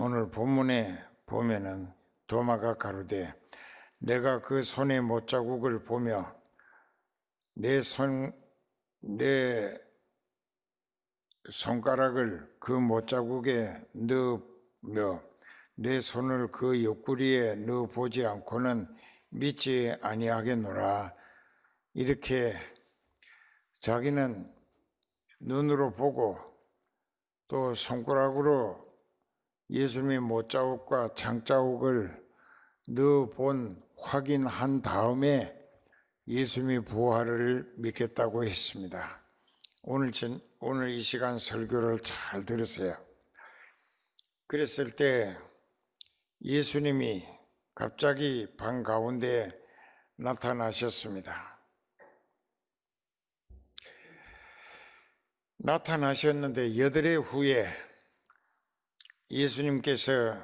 오늘 본문에 보면은 도마가 가로되 내가 그 손의 못자국을 보며 내 손가락을 그 못자국에 넣으며 내 손을 그 옆구리에 넣어 보지 않고는 믿지 아니하겠노라. 이렇게 자기는 눈으로 보고 또 손가락으로 예수님의 못자국과 장자국을 넣어본 확인한 다음에 예수님의 부활을 믿겠다고 했습니다. 오늘 이 시간 설교를 잘 들으세요. 그랬을 때 예수님이 갑자기 방 가운데 나타나셨습니다. 나타나셨는데 8해 후에 예수님께서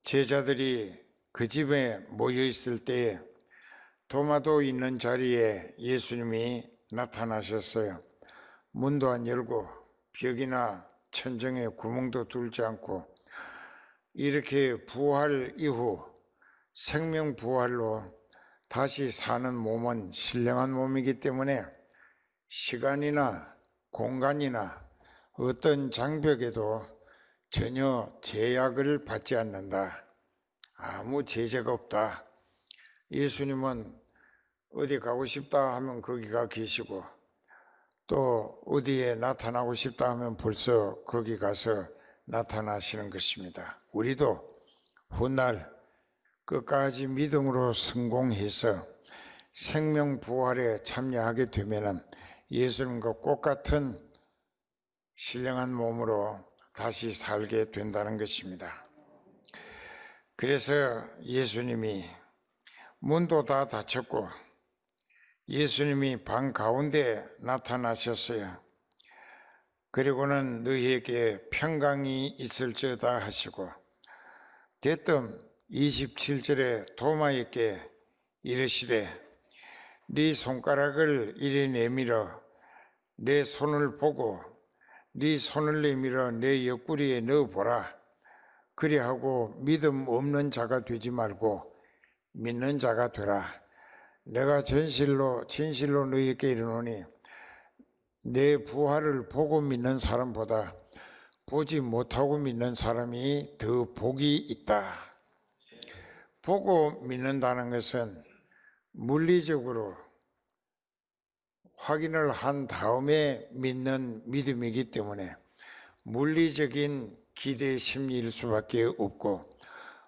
제자들이 그 집에 모여 있을 때 도마도 있는 자리에 예수님이 나타나셨어요. 문도 안 열고 벽이나 천정에 구멍도 뚫지 않고 이렇게 부활 이후 생명 부활로 다시 사는 몸은 신령한 몸이기 때문에 시간이나 공간이나 어떤 장벽에도 전혀 제약을 받지 않는다. 아무 제재가 없다. 예수님은 어디 가고 싶다 하면 거기가 계시고 또 어디에 나타나고 싶다 하면 벌써 거기 가서 나타나시는 것입니다. 우리도 훗날 끝까지 믿음으로 성공해서 생명 부활에 참여하게 되면 예수님과 똑같은 신령한 몸으로 다시 살게 된다는 것입니다. 그래서 예수님이 문도 다 닫혔고 예수님이 방 가운데 나타나셨어요. 그리고는 너희에게 평강이 있을지어다 하시고 대뜸 27절에 도마에게 이르시되 네 손가락을 이리 내밀어 내 손을 보고 네 손을 내밀어 내 옆구리에 넣어보라. 그리하고 믿음 없는 자가 되지 말고 믿는 자가 되라. 내가 진실로 너희에게 이르노니 내 부활을 보고 믿는 사람보다 보지 못하고 믿는 사람이 더 복이 있다. 보고 믿는다는 것은 물리적으로 확인을 한 다음에 믿는 믿음이기 때문에 물리적인 기대 심리일 수밖에 없고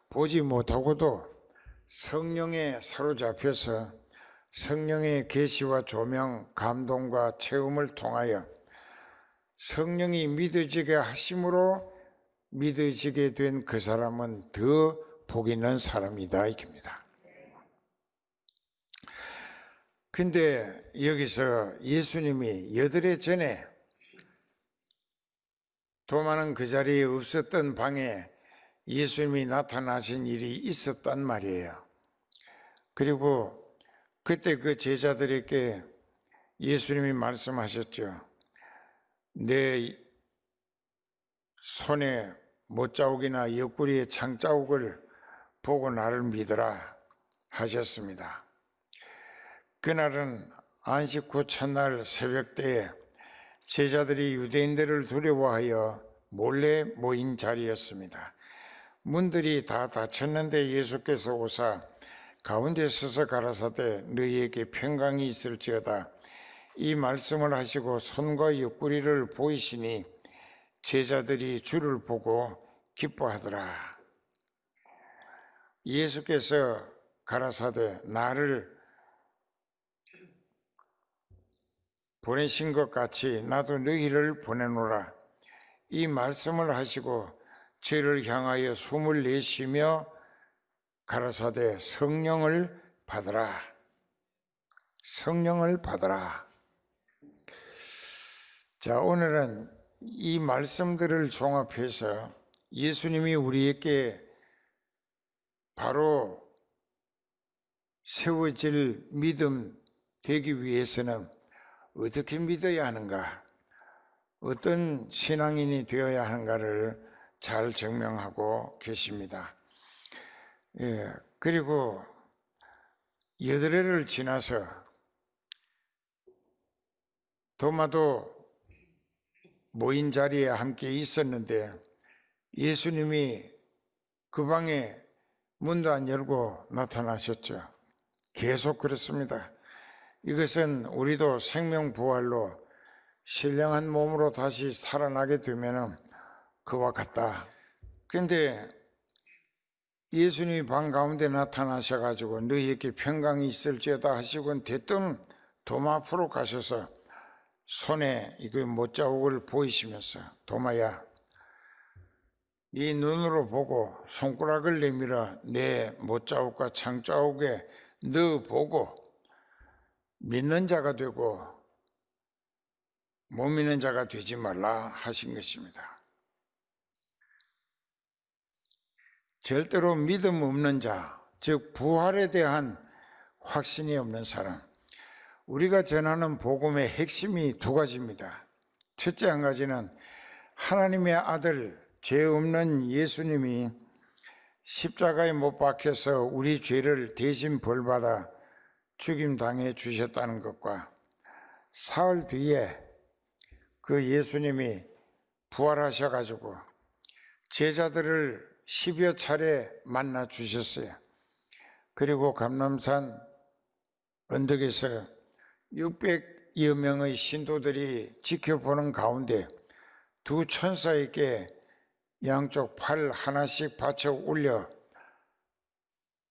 보지 못하고도 성령에 사로잡혀서 성령의 계시와 조명, 감동과 체험을 통하여 성령이 믿어지게 하심으로 믿어지게 된 그 사람은 더 복 있는 사람이다 이겁니다. 근데 여기서 예수님이 8해 전에 도마는 그 자리에 없었던 방에 예수님이 나타나신 일이 있었단 말이에요. 그리고 그때 그 제자들에게 예수님이 말씀하셨죠. 내 손에 못자국이나 옆구리에 창자국을 보고 나를 믿으라 하셨습니다. 그날은 안식 후 첫날 새벽 때에 제자들이 유대인들을 두려워하여 몰래 모인 자리였습니다. 문들이 다 닫혔는데 예수께서 오사 가운데 서서 가라사대 너희에게 평강이 있을지어다. 이 말씀을 하시고 손과 옆구리를 보이시니 제자들이 주를 보고 기뻐하더라. 예수께서 가라사대 나를 보내신 것 같이 나도 너희를 보내노라. 이 말씀을 하시고 저를 향하여 숨을 내쉬며 가라사대 성령을 받으라. 성령을 받으라. 자, 오늘은 이 말씀들을 종합해서 예수님이 우리에게 바로 세워질 믿음 되기 위해서는 어떻게 믿어야 하는가, 어떤 신앙인이 되어야 하는가를 잘 증명하고 계십니다. 그리고 8회를 지나서 도마도 모인 자리에 함께 있었는데 예수님이 그 방에 문도 안 열고 나타나셨죠. 계속 그렇습니다. 이것은 우리도 생명부활로 신령한 몸으로 다시 살아나게 되면 그와 같다. 그런데 예수님이 방 가운데 나타나셔가지고 너희에게 평강이 있을지어다 하시고 대뜸 도마 앞으로 가셔서 손에 이거 못자국을 보이시면서 도마야, 네 눈으로 보고 손가락을 내밀어 내 못자국과 창자국에 넣어보고 믿는 자가 되고 못 믿는 자가 되지 말라 하신 것입니다. 절대로 믿음 없는 자, 즉 부활에 대한 확신이 없는 사람, 우리가 전하는 복음의 핵심이 2가지입니다. 첫째 한 가지는 하나님의 아들, 죄 없는 예수님이 십자가에 못 박혀서 우리 죄를 대신 벌받아 죽임당해 주셨다는 것과 사흘 뒤에 그 예수님이 부활하셔가지고 제자들을 10여 차례 만나 주셨어요. 그리고 감람산 언덕에서 600여 명의 신도들이 지켜보는 가운데 2 천사에게 양쪽 팔 하나씩 받쳐 올려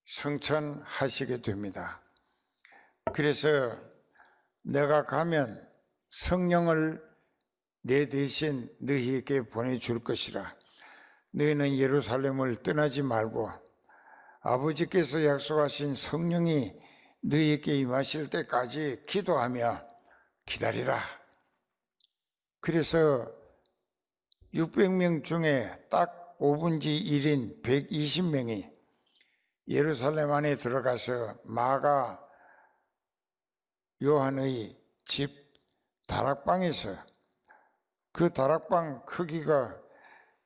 성천하시게 됩니다. 그래서 내가 가면 성령을 내 대신 너희에게 보내줄 것이라. 너희는 예루살렘을 떠나지 말고 아버지께서 약속하신 성령이 너희에게 임하실 때까지 기도하며 기다리라. 그래서 600명 중에 딱 5분지 1인 120명이 예루살렘 안에 들어가서 마가 요한의 집 다락방에서, 그 다락방 크기가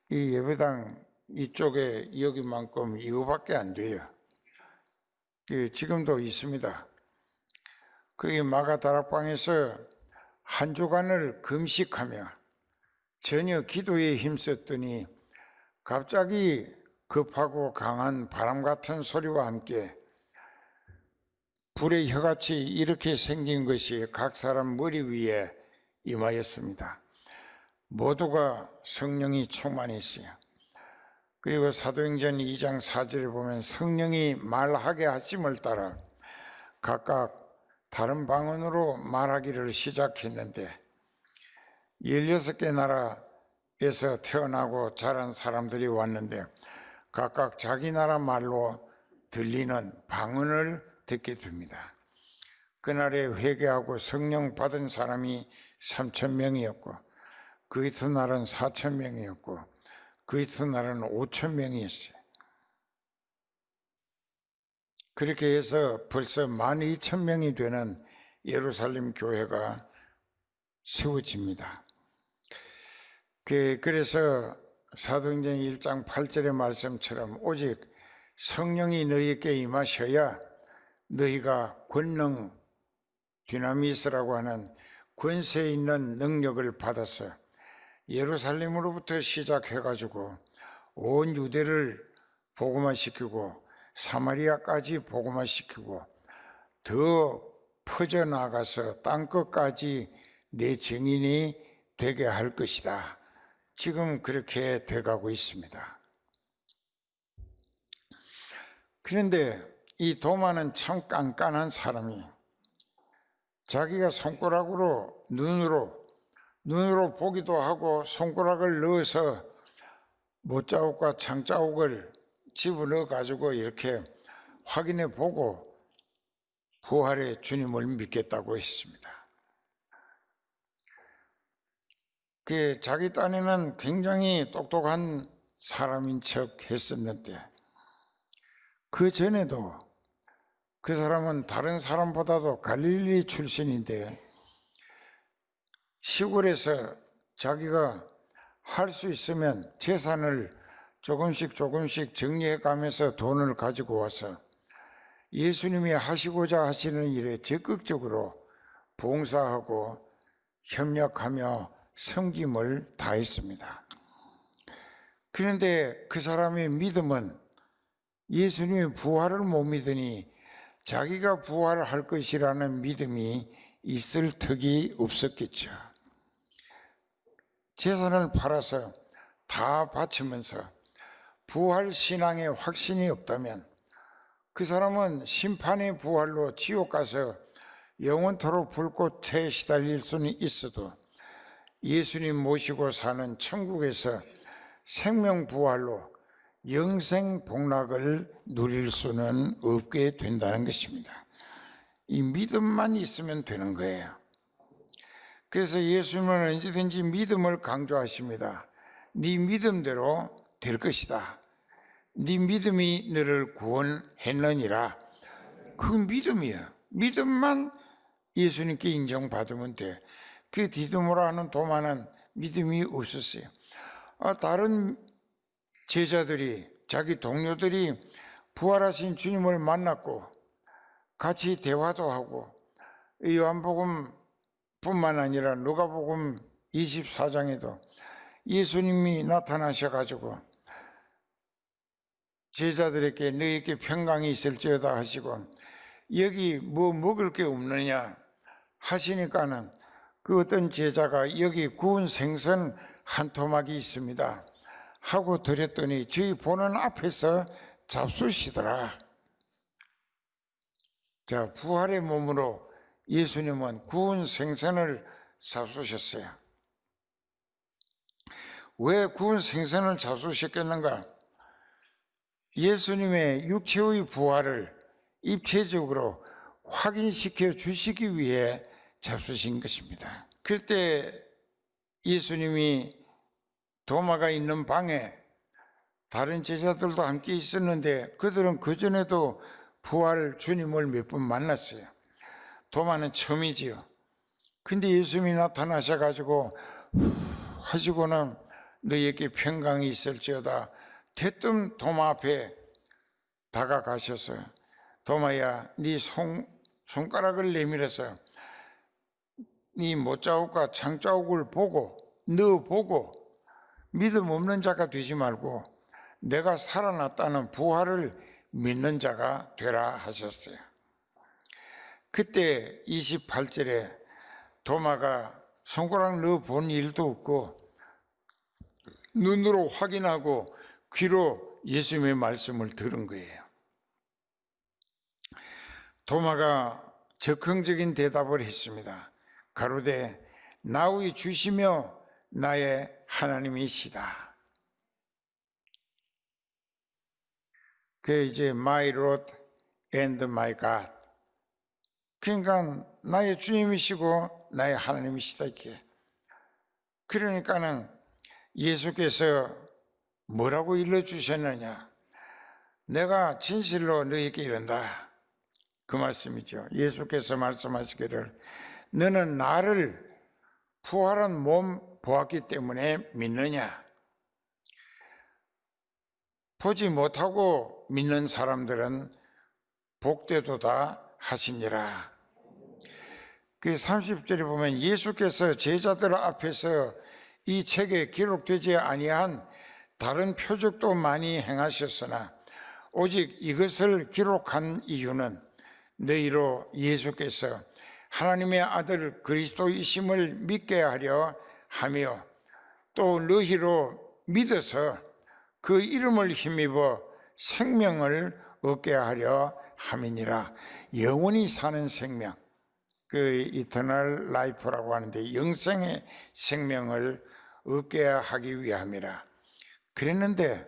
이 예배당 이쪽에 여기만큼 이거밖에 안 돼요. 지금도 있습니다. 거기 마가 다락방에서 한 주간을 금식하며 전혀 기도에 힘썼더니 갑자기 급하고 강한 바람 같은 소리와 함께 불의 혀같이 이렇게 생긴 것이 각 사람 머리 위에 임하였습니다. 모두가 성령이 충만했어요. 그리고 사도행전 2장 4절에 보면 성령이 말하게 하심을 따라 각각 다른 방언으로 말하기를 시작했는데 16개 나라에서 태어나고 자란 사람들이 왔는데 각각 자기 나라 말로 들리는 방언을 듣게 됩니다. 그날에 회개하고 성령 받은 사람이 3,000명이었고 그 이튿날은 4,000명이었고 그 이튿날은 5,000명이었어요. 그렇게 해서 벌써 12,000명이 되는 예루살렘 교회가 세워집니다. 그래서 사도행전 1장 8절의 말씀처럼 오직 성령이 너희에게 임하셔야 너희가 권능, 디나미스라고 하는 권세 있는 능력을 받아서 예루살렘으로부터 시작해가지고 온 유대를 복음화시키고 사마리아까지 복음화시키고 더 퍼져나가서 땅끝까지 내 증인이 되게 할 것이다. 지금 그렇게 돼가고 있습니다. 그런데 이 도마는 참 깐깐한 사람이 자기가 손가락으로 눈으로 보기도 하고 손가락을 넣어서 못자국과 창자국을 집어넣어 가지고 이렇게 확인해 보고 부활의 주님을 믿겠다고 했습니다. 자기 딴에는 굉장히 똑똑한 사람인 척 했었는데 그 전에도 그 사람은 다른 사람보다도 갈릴리 출신인데 시골에서 자기가 할 수 있으면 재산을 조금씩 정리해 가면서 돈을 가지고 와서 예수님이 하시고자 하시는 일에 적극적으로 봉사하고 협력하며 섬김을 다했습니다. 그런데 그 사람의 믿음은 예수님의 부활을 못 믿으니 자기가 부활할 것이라는 믿음이 있을 턱이 없었겠죠. 재산을 팔아서 다 바치면서 부활 신앙에 확신이 없다면 그 사람은 심판의 부활로 지옥 가서 영원토록 불꽃에 시달릴 수는 있어도 예수님 모시고 사는 천국에서 생명 부활로 영생 복락을 누릴 수는 없게 된다는 것입니다. 이 믿음만 있으면 되는 거예요. 그래서 예수님은 언제든지 믿음을 강조하십니다. 네 믿음대로 될 것이다. 네 믿음이 너를 구원했느니라. 그 믿음이에요. 믿음만 예수님께 인정받으면 돼. 그 디두모라 하는 도마는 믿음이 없었어요. 다른 제자들이, 자기 동료들이 부활하신 주님을 만났고 같이 대화도 하고, 요한복음 뿐만 아니라 누가복음 24장에도 예수님이 나타나셔가지고 제자들에게 너희에게 평강이 있을지어다 하시고, 여기 뭐 먹을 게 없느냐 하시니까는 그 어떤 제자가 여기 구운 생선 한 토막이 있습니다 하고 드렸더니 저희 보는 앞에서 잡수시더라. 자, 부활의 몸으로 예수님은 구운 생선을 잡수셨어요. 왜 구운 생선을 잡수셨겠는가? 예수님의 육체의 부활을 입체적으로 확인시켜 주시기 위해 잡수신 것입니다. 그때 예수님이 도마가 있는 방에 다른 제자들도 함께 있었는데 그들은 그전에도 부활 주님을 몇 번 만났어요. 도마는 처음이지요. 근데 예수님이 나타나셔가지고 하시고는 너희에게 평강이 있을지어다. 대뜸 도마 앞에 다가가셔서 도마야, 네 손가락을 내밀어서 네 못자국과 창자국을 보고 너 보고 믿음 없는 자가 되지 말고 내가 살아났다는 부활을 믿는 자가 되라 하셨어요. 그때 28절에 도마가 손가락 넣어 본 일도 없고 눈으로 확인하고 귀로 예수님의 말씀을 들은 거예요. 도마가 적극적인 대답을 했습니다. 가로되 나의 주시며 나의 하나님이시다. 그 이제 my Lord and my God. 그러니까 나의 주님이시고 나의 하나님이시다 이렇게. 그러니까는 예수께서 뭐라고 일러주셨느냐? 내가 진실로 너희에게 이른다. 그 말씀이죠. 예수께서 말씀하시기를 너는 나를 부활한 몸 보았기 때문에 믿느냐? 보지 못하고 믿는 사람들은 복되도다 하시니라. 그 30절에 보면 예수께서 제자들 앞에서 이 책에 기록되지 아니한 다른 표적도 많이 행하셨으나 오직 이것을 기록한 이유는 너희로 예수께서 하나님의 아들 그리스도이심을 믿게 하려 하며 또 너희로 믿어서 그 이름을 힘입어 생명을 얻게 하려 함이니라. 영원히 사는 생명, 그 이터널 라이프라고 하는데 영생의 생명을 얻게 하기 위함이라. 그랬는데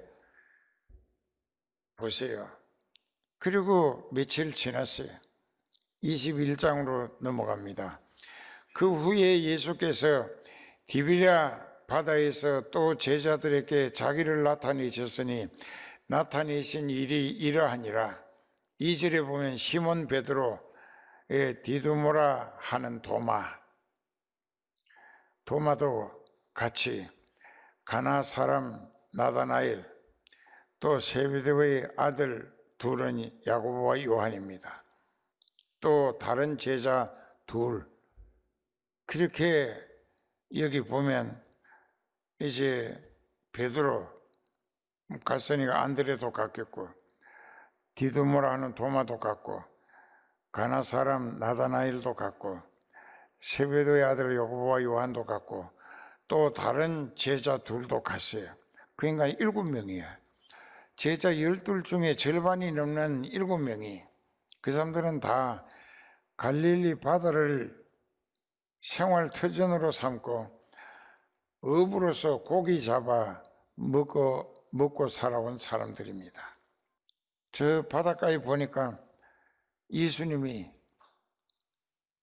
보세요. 그리고 며칠 지났어요. 21장으로 넘어갑니다. 그 후에 예수께서 디비랴 바다에서 또 제자들에게 자기를 나타내셨으니 나타내신 일이 이러하니라. 2절에 보면 시몬 베드로의 디두모라 하는 도마도 같이 가나 사람 나다나엘 또 세베대의 아들 둘은 야고보와 요한입니다. 또 다른 제자 둘. 그렇게 여기 보면 이제 베드로 갔으니까 안드레도 갔겠고, 디두모라 하는 도마도 갔고, 가나 사람 나다나엘도 갔고, 세베대의 아들 야고보와 요한도 갔고, 또 다른 제자 둘도 갔어요. 그러니까 7명이에요. 제자 12 중에 절반이 넘는 7명이, 그 사람들은 다 갈릴리 바다를 생활터전으로 삼고 어부로서 고기 잡아 먹고 살아온 사람들입니다. 저 바닷가에 보니까 예수님이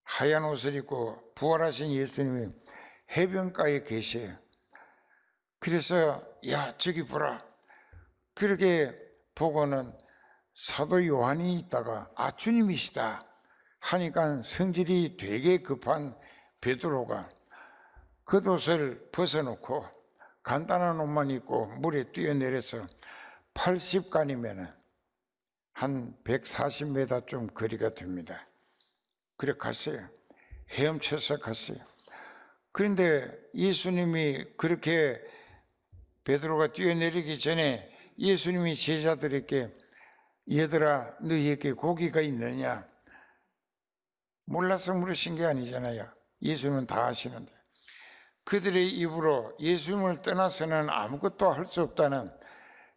하얀 옷을 입고 부활하신 예수님이 해변가에 계셔요. 그래서 야 저기 보라, 그렇게 보고는 사도 요한이 있다가 아 주님이시다 하니까 성질이 되게 급한 베드로가 겉옷을 벗어놓고 간단한 옷만 입고 물에 뛰어내려서 80간이면 한 140m쯤 거리가 됩니다. 그래 갔어요. 헤엄쳐서 갔어요. 그런데 예수님이 그렇게 베드로가 뛰어내리기 전에 예수님이 제자들에게 얘들아 너희에게 고기가 있느냐? 몰라서 물으신 게 아니잖아요. 예수님은 다 아시는데. 그들의 입으로 예수님을 떠나서는 아무것도 할 수 없다는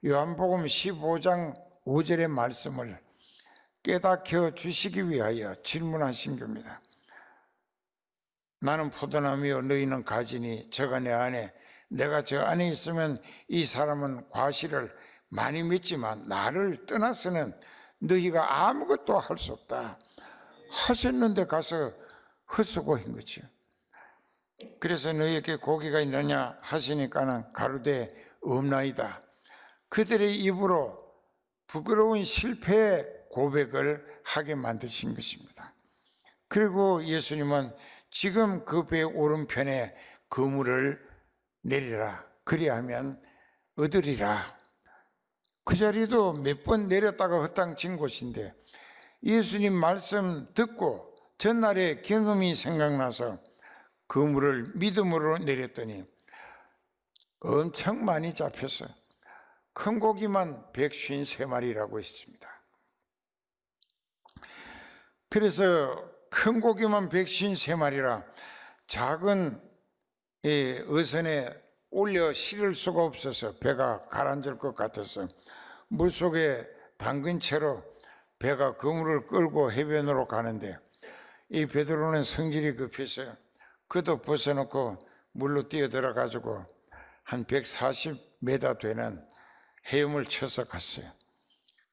요한복음 15장 5절의 말씀을 깨닫게 주시기 위하여 질문하신 겁니다. 나는 포도나무요 너희는 가지니 저가 내 안에 내가 저 안에 있으면 이 사람은 과실을 많이 맺지만 나를 떠나서는 너희가 아무것도 할 수 없다 하셨는데 가서 헛수고한 거죠. 그래서 너희에게 고기가 있느냐 하시니까는 가로되 없나이다. 그들의 입으로 부끄러운 실패의 고백을 하게 만드신 것입니다. 그리고 예수님은 지금 그 배 오른편에 그물을 내리라 그리하면 얻으리라. 그 자리도 몇 번 내렸다가 헛땅친 곳인데 예수님 말씀 듣고 전날의 경험이 생각나서 그물을 믿음으로 내렸더니 엄청 많이 잡혀서 큰 고기만 153마리라고 했습니다. 그래서 큰 고기만 153마리라 작은 어선에 올려 실을 수가 없어서 배가 가라앉을 것 같아서 물속에 담근 채로 배가 그물을 끌고 해변으로 가는데 이 베드로는 성질이 급해서 그도 벗어놓고 물로 뛰어들어가지고 한 140m 되는 헤엄을 쳐서 갔어요.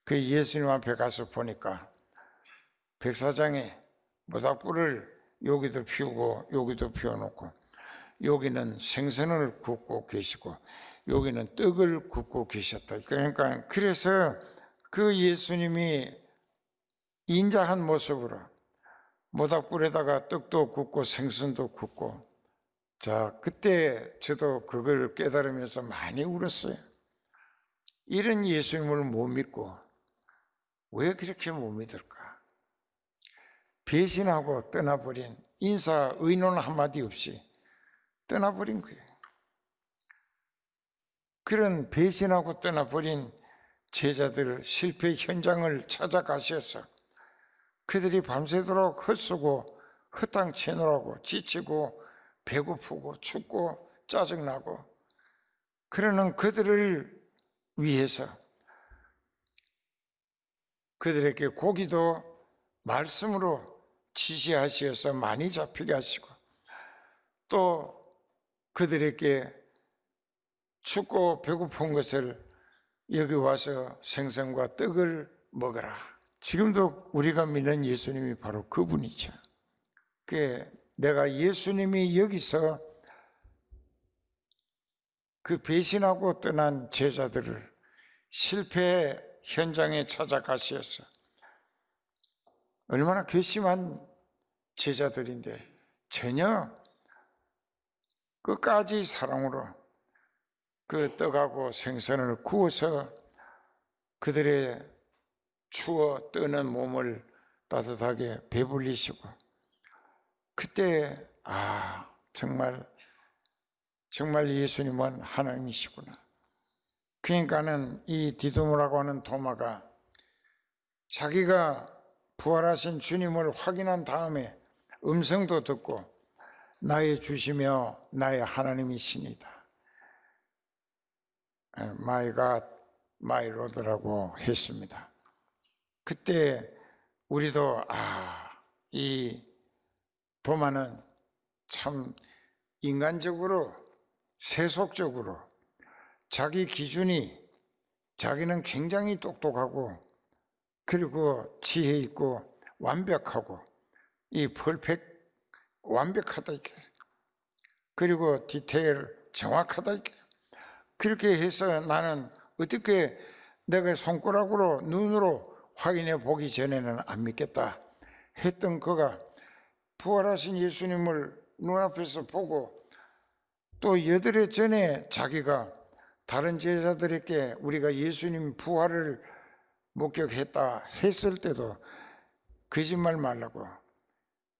그 예수님 앞에 가서 보니까 백사장에 모닥불을 여기도 피우고 여기도 피워놓고 여기는 생선을 굽고 계시고 여기는 떡을 굽고 계셨다. 그러니까 그래서 그 예수님이 인자한 모습으로 모닥불에다가 떡도 굽고 생선도 굽고, 자 그때 저도 그걸 깨달으면서 많이 울었어요. 이런 예수님을 못 믿고 왜 그렇게 못 믿을까? 배신하고 떠나버린, 인사 의논 한마디 없이 떠나버린 거예요. 그런 배신하고 떠나버린 제자들 실패 현장을 찾아가셔서 그들이 밤새도록 헛쓰고 헛땅 치느라고 지치고 배고프고 춥고 짜증나고 그러는 그들을 위해서 그들에게 고기도 말씀으로 지시하셔서 많이 잡히게 하시고 또 그들에게 춥고 배고픈 것을 여기 와서 생선과 떡을 먹어라. 지금도 우리가 믿는 예수님이 바로 그분이죠. 내가 예수님이 여기서 그 배신하고 떠난 제자들을 실패 현장에 찾아가셔서 얼마나 괘씸한 제자들인데 전혀 끝까지 사랑으로 그 떡하고 생선을 구워서 그들의 추워 뜨는 몸을 따뜻하게 배불리시고, 그때 정말 예수님은 하나님이시구나. 그러니까는 이 디두모라고 하는 도마가 자기가 부활하신 주님을 확인한 다음에 음성도 듣고 나의 주시며 나의 하나님이시니다, My God, My Lord라고 했습니다. 그때 우리도 이 도마는 참 인간적으로 세속적으로 자기 기준이, 자기는 굉장히 똑똑하고 그리고 지혜 있고 완벽하고 이 완벽하다 이게, 그리고 디테일 정확하다 이게, 그렇게 해서 나는 어떻게 내가 손가락으로 눈으로 확인해 보기 전에는 안 믿겠다 했던 그가 부활하신 예수님을 눈앞에서 보고 또 8해 전에 자기가 다른 제자들에게 우리가 예수님 부활을 목격했다 했을 때도 거짓말 말라고,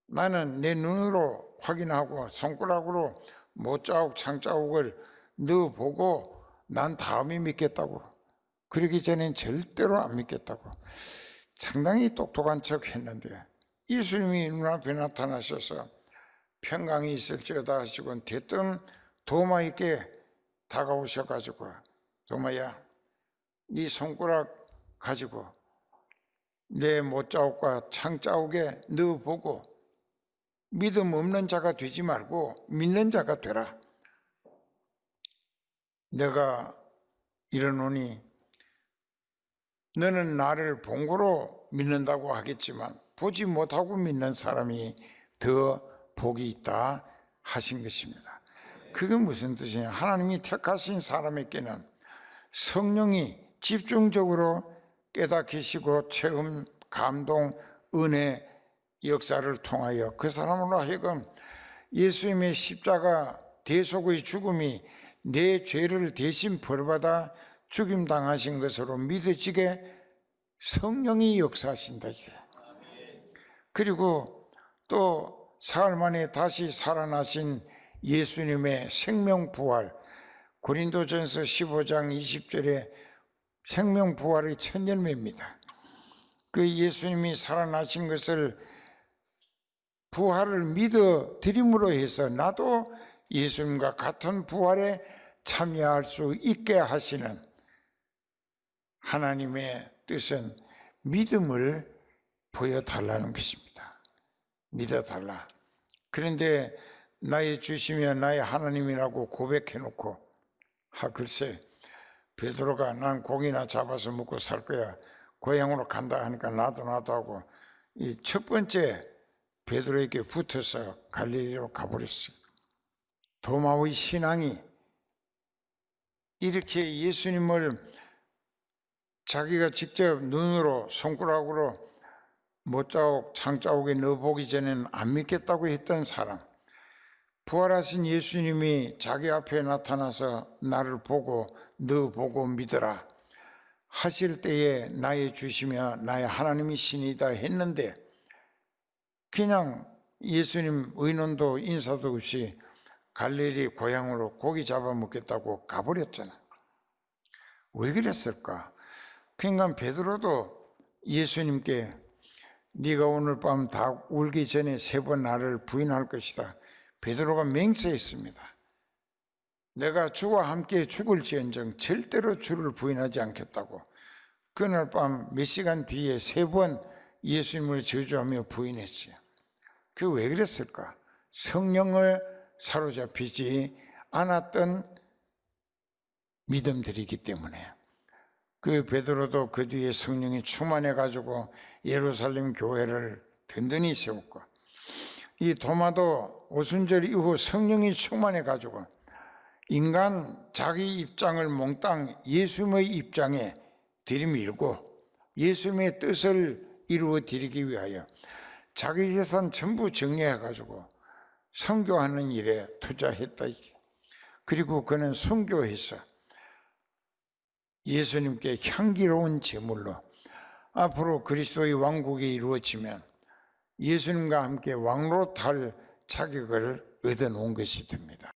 나는 내 눈으로 확인하고 손가락으로 못자국 창자국을 넣어보고 난 다음에 믿겠다고, 그러기 전엔 절대로 안 믿겠다고 상당히 똑똑한 척 했는데, 예수님이 눈앞에 나타나셔서 평강이 있을지어다 하시고 대뜸 도마에게 다가오셔가지고, 도마야, 네 손가락 가지고 내 못자국과 창자국에 넣어보고 믿음 없는 자가 되지 말고 믿는 자가 되라. 내가 이러노니 너는 나를 본 거로 믿는다고 하겠지만 보지 못하고 믿는 사람이 더 복이 있다 하신 것입니다. 그게 무슨 뜻이냐? 하나님이 택하신 사람에게는 성령이 집중적으로 깨닫히시고 체험, 감동, 은혜 역사를 통하여 그 사람으로 하여금 예수님의 십자가 대속의 죽음이 내 죄를 대신 벌받아 죽임당하신 것으로 믿어지게 성령이 역사하신다. 그리고 또 사흘 만에 다시 살아나신 예수님의 생명부활, 고린도전서 15장 20절에 생명부활의 첫 열매입니다. 그 예수님이 살아나신 것을 부활을 믿어 드림으로 해서 나도 예수님과 같은 부활에 참여할 수 있게 하시는 하나님의 뜻은 믿음을 보여달라는 것입니다. 믿어달라. 그런데 나의 주시며 나의 하나님이라고 고백해놓고 글쎄, 베드로가 난 고기나 잡아서 먹고 살 거야, 고향으로 간다 하니까 나도 하고 이 첫 번째 베드로에게 붙어서 갈릴리로 가버렸어요. 도마의 신앙이 이렇게 예수님을 자기가 직접 눈으로 손가락으로 못자국 창자국에 넣어보기 전에는 안 믿겠다고 했던 사람, 부활하신 예수님이 자기 앞에 나타나서 나를 보고 넣어보고 믿어라 하실 때에 나의 주시며 나의 하나님이시니다 했는데 그냥 예수님 의논도 인사도 없이 갈릴리 고향으로 고기 잡아먹겠다고 가버렸잖아. 왜 그랬을까? 그러니까 베드로도 예수님께 네가 오늘 밤 다 울기 전에 3번 나를 부인할 것이다, 베드로가 맹세했습니다. 내가 주와 함께 죽을지언정 절대로 주를 부인하지 않겠다고. 그날 밤 몇 시간 뒤에 3번 예수님을 저주하며 부인했어요. 그게 왜 그랬을까? 성령을 사로잡히지 않았던 믿음들이기 때문에. 그 베드로도 그 뒤에 성령이 충만해 가지고 예루살렘 교회를 든든히 세웠고, 이 도마도 오순절 이후 성령이 충만해 가지고 인간 자기 입장을 몽땅 예수님의 입장에 들이밀고 예수님의 뜻을 이루어 드리기 위하여 자기 재산 전부 정리해 가지고 선교하는 일에 투자했다. 그리고 그는 선교해서 예수님께 향기로운 제물로 앞으로 그리스도의 왕국이 이루어지면 예수님과 함께 왕노릇할 자격을 얻어놓은 것이 됩니다.